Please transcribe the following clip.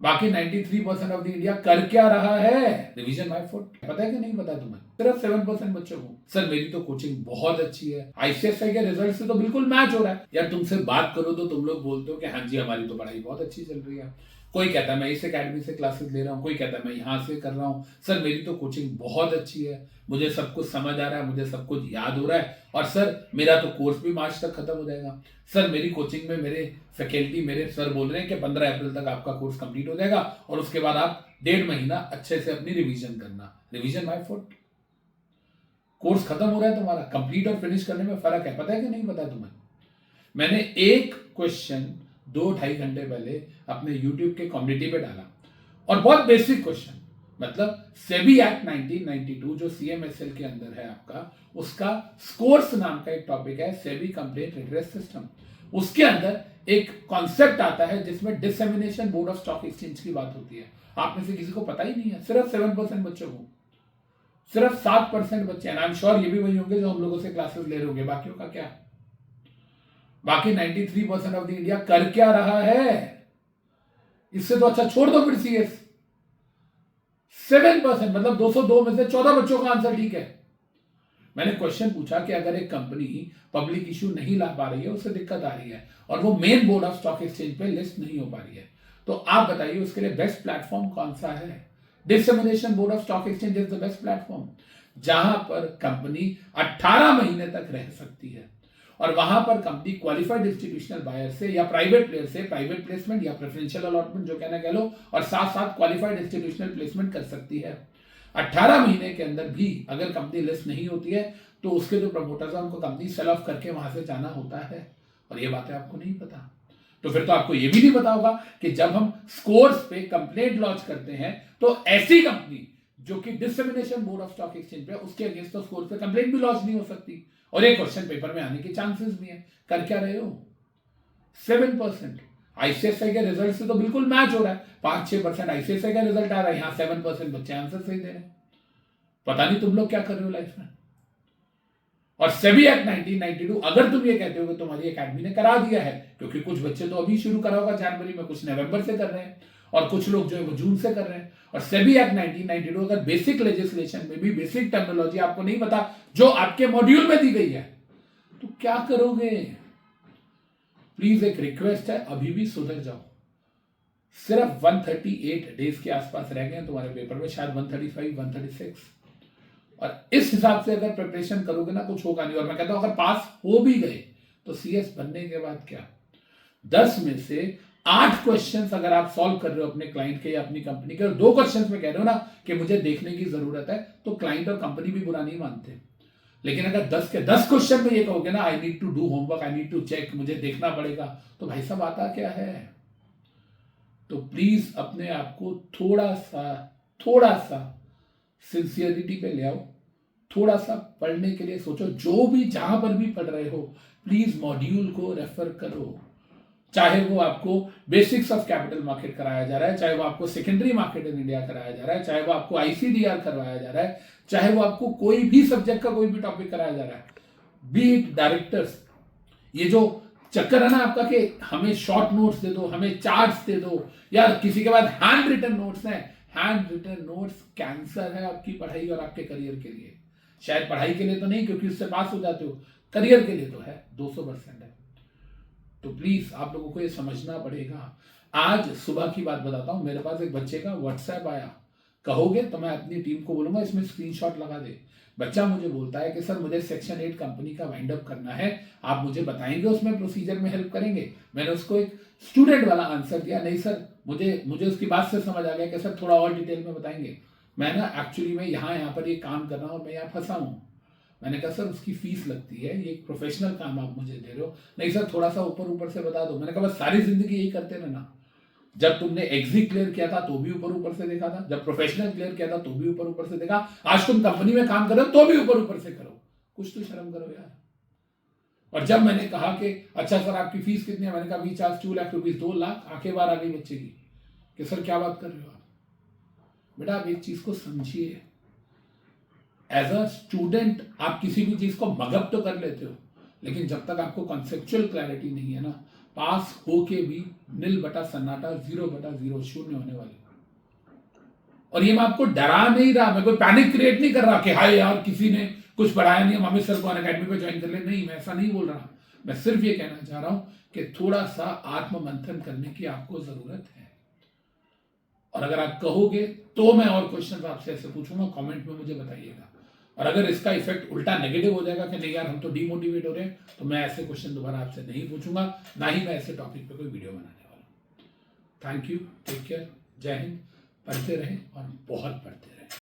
बाकी 93% of the India कर क्या रहा है? Revision my foot. पता है कि नहीं पता तुम्हें? सिर्फ 7% बच्चों को। सर मेरी तो कोचिंग बहुत अच्छी है, आईसीएसआई के रिजल्ट से तो बिल्कुल मैच हो रहा है। यार तुमसे बात करो तो तुम लोग बोलते हो कि हाँ जी हमारी तो पढ़ाई बहुत अच्छी चल रही है। कोई कहता है मैं इस एकेडमी से क्लासेस ले रहा हूँ, कोई कहता है मैं यहाँ से कर रहा हूँ। सर मेरी तो कोचिंग बहुत अच्छी है, मुझे सब कुछ समझ आ रहा है, मुझे सब कुछ याद हो रहा है, और सर मेरा तो कोर्स भी मार्च तक खत्म हो जाएगा। सर मेरी कोचिंग में मेरे फैकल्टी, मेरे सर बोल रहे हैं कि 15 अप्रैल तक आपका कोर्स कंप्लीट हो जाएगा और उसके बाद आप 1.5 महीना अच्छे से अपनी रिवीजन करना। Revision my foot. कोर्स खत्म हो रहा है तुम्हारा, कंप्लीट और फिनिश करने में फर्क है। पता है कि नहीं पता तुम्हें? मैंने एक क्वेश्चन 2-2.5 घंटे पहले अपने यूट्यूब के कम्युनिटी पे डाला, और बहुत बेसिक क्वेश्चन, मतलब सेबी एक्ट 1992 जो सीएमएसएल के अंदर है आपका, उसका स्कोर्स नाम का एक टॉपिक है, सेबी कंप्लेंट रिड्रेस सिस्टम। उसके अंदर एक कॉन्सेप्ट आता है जिसमें डिसएमिनेशन बोर्ड ऑफ स्टॉक एक्सचेंज की बात होती है। आप में से किसी को पता ही नहीं है, सिर्फ 7% बच्चों को, सिर्फ 7% बच्चे हैं। आई एम श्योर ये भी वही होंगे जो हम लोगों से क्लासेस ले रहे होंगे, बाकियों का क्या? बाकी 93% ऑफ द इंडिया कर क्या रहा है? इससे तो अच्छा छोड़ दो फिर सीएस। 7% मतलब 202 में से 14 बच्चों का आंसर ठीक है। मैंने क्वेश्चन पूछा कि अगर एक कंपनी पब्लिक इशू नहीं ला पा रही है, उससे दिक्कत आ रही है और वो main board of stock exchange पे लिस्ट नहीं हो पा रही है, तो आप बताइए उसके लिए बेस्ट प्लेटफॉर्म कौन सा है? Dissemination board of stock exchange is the best platform, जहां पर कंपनी 18 महीने तक रह सकती है और वहां पर कंपनी क्वालिफाइड इंस्टीट्यूशनल बायर से या प्राइवेट प्लेयर से प्राइवेट प्लेसमेंट या प्रेफरेंशियल अलॉटमेंट जो कहना कह लो, और साथ साथ क्वालिफाइड इंस्टीट्यूशनल प्लेसमेंट कर सकती है। 18 महीने के अंदर भी अगर कंपनी लिस्ट नहीं होती है तो उसके जो प्रमोटर्स हैं उनको कंपनी सेल ऑफ करके वहां से जाना होता है, और ये बातें आपको नहीं पता। तो फिर तो आपको ये भी नहीं पता होगा कि जब हम स्कोर्स पे कंप्लेंट लॉन्च करते हैं तो ऐसी कंपनी जो कि डिसएमिनेशन बोर्ड ऑफ स्टॉक एक्सचेंज पे, उसके अगेंस्ट तो स्कोर्स पे कंप्लेंट भी लॉन्च नहीं हो सकती, और एक क्वेश्चन पेपर में आने के चांसेस भी है। कर क्या रहे हो? 7%। आईसीएसआई के रिजल्ट से तो बिल्कुल मैच हो रहा है, 5-6% आईसीएसआई का रिजल्ट आ रहा है, यहां 7% बच्चे आंसर सही दे रहे हैं। पता नहीं तुम लोग क्या कर रहे हो लाइफ में। और सेबी एक्ट 1992, अगर तुम ये कहते हो कि तुम्हारी एकेडमी ने करा दिया है, क्योंकि कुछ बच्चे तो अभी शुरू करा होगा जनवरी में, कुछ नवंबर से कर रहे हैं और कुछ लोग जो है वो जून से कर रहे हैं, और सेबी एक्ट 1992 अगर बेसिक लेजिस्लेशन में भी बेसिक टर्मिनोलॉजी आपको नहीं पता जो आपके मॉड्यूल में दी गई है, तो क्या करोगे? प्लीज एक रिक्वेस्ट है, अभी भी सुधर जाओ। सिर्फ 138 डेज के आसपास रह गए तुम्हारे पेपर में, शायद 135, 136, और इस हिसाब से अगर प्रिपरेशन करोगे ना कुछ होगा नहीं। और मैं कहता हूं अगर पास हो भी गए तो सीएस बनने के बाद क्या? 10 में से 8 क्वेश्चंस अगर आप सॉल्व कर रहे हो अपने क्लाइंट के या अपनी कंपनी के, और 2 क्वेश्चंस में कह रहे हो ना कि मुझे देखने की जरूरत है, तो क्लाइंट और कंपनी भी बुरा नहीं मानते। लेकिन अगर 10 के 10 क्वेश्चन में ये कहोगे ना I need to do homework, I need to check, मुझे देखना पड़ेगा, तो भाई साहब आता क्या है? तो प्लीज अपने आप को थोड़ा सा सिंसियरिटी पे ले आओ, थोड़ा सा पढ़ने के लिए सोचो। जो भी जहां पर भी पढ़ रहे हो प्लीज मॉड्यूल को रेफर करो, चाहे वो आपको बेसिक्स ऑफ कैपिटल मार्केट कराया जा रहा है, चाहे वो आपको सेकेंडरी मार्केट इन इंडिया कराया जा रहा है, चाहे वो आपको आईसीडीआर करवाया जा रहा है, चाहे वो आपको कोई भी सब्जेक्ट का कोई भी टॉपिक कराया जा रहा है, बी इट डायरेक्टर्स। ये जो चक्कर है ना आपका कि हमें शॉर्ट नोट्स दे दो, हमें चार्ट्स दे दो, यार किसी के बाद हैंड रिटन नोट्स हैं, हैंड रिटन नोट्स कैंसर है आपकी पढ़ाई और आपके करियर के लिए। शायद पढ़ाई के लिए तो नहीं क्योंकि उससे पास हो जाते हो, करियर के लिए तो है, 200% है। तो प्लीज आप लोगों को ये समझना पड़ेगा। आज सुबह की बात बताता हूं, मेरे पास एक बच्चे का व्हाट्सएप आया, कहोगे तो मैं अपनी टीम को बोलूंगा इसमें स्क्रीनशॉट लगा दे। बच्चा मुझे बोलता है कि सर मुझे सेक्शन 8 कंपनी का वाइंड अप करना है, आप मुझे बताएंगे उसमें प्रोसीजर में हेल्प करेंगे? मैंने उसको एक स्टूडेंट वाला आंसर दिया, नहीं सर मुझे उसकी बात से समझ आ गया कि सर थोड़ा और डिटेल में बताएंगे। मैं ना एक्चुअली मैं यहाँ पर ये काम कर रहा हूँ और मैं यहाँ फंसा हूँ। मैंने कहा सर उसकी फीस लगती है, ये एक प्रोफेशनल काम आप मुझे दे रहे हो। नहीं सर थोड़ा सा ऊपर ऊपर से बता दो। मैंने कहा बस सारी जिंदगी यही करते रहना। जब तुमने एग्जिट क्लियर किया था तो भी ऊपर ऊपर से देखा था, जब प्रोफेशनल क्लियर किया था तो भी ऊपर ऊपर से देखा, आज तुम कंपनी में काम कर रहे हो तो भी ऊपर ऊपर से करो। कुछ तो शर्म करो यार। और जब मैंने कहा कि अच्छा सर आपकी फीस कितनी है, मैंने कहा we charge 2 lakh rupees, 2 lakh, आंखें बाहर आ गई बच्चे की कि सर क्या बात कर रहे हो आप? बेटा आप एक चीज को समझिए, एज अ स्टूडेंट आप किसी भी चीज को मगअप तो कर लेते हो, लेकिन जब तक आपको कॉन्सेप्चुअल क्लैरिटी नहीं है ना, पास होके भी नील बटा सन्नाटा, 0/0 शून्य होने वाले। और ये मैं आपको डरा नहीं रहा, मैं कोई पैनिक क्रिएट नहीं कर रहा कि हाय यार किसी ने कुछ पढ़ाया नहीं, हम अमित सर को अनअकैडमी पे ज्वाइन कर ले। नहीं, मैं ऐसा नहीं बोल रहा। मैं सिर्फ ये कहना चाह रहा हूं कि थोड़ा सा आत्म मंथन करने की आपको जरूरत है। और अगर आप कहोगे तो मैं और क्वेश्चन आपसे ऐसे पूछूंगा, कमेंट में मुझे बताइएगा। और अगर इसका इफेक्ट उल्टा नेगेटिव हो जाएगा कि नहीं यार हम तो डीमोटिवेट हो रहे हैं, तो मैं ऐसे क्वेश्चन दोबारा आपसे नहीं पूछूंगा, ना ही मैं ऐसे टॉपिक पे कोई वीडियो बनाने वाला हूँ। थैंक यू, टेक केयर, जय हिंद। पढ़ते रहें और बहुत पढ़ते रहें।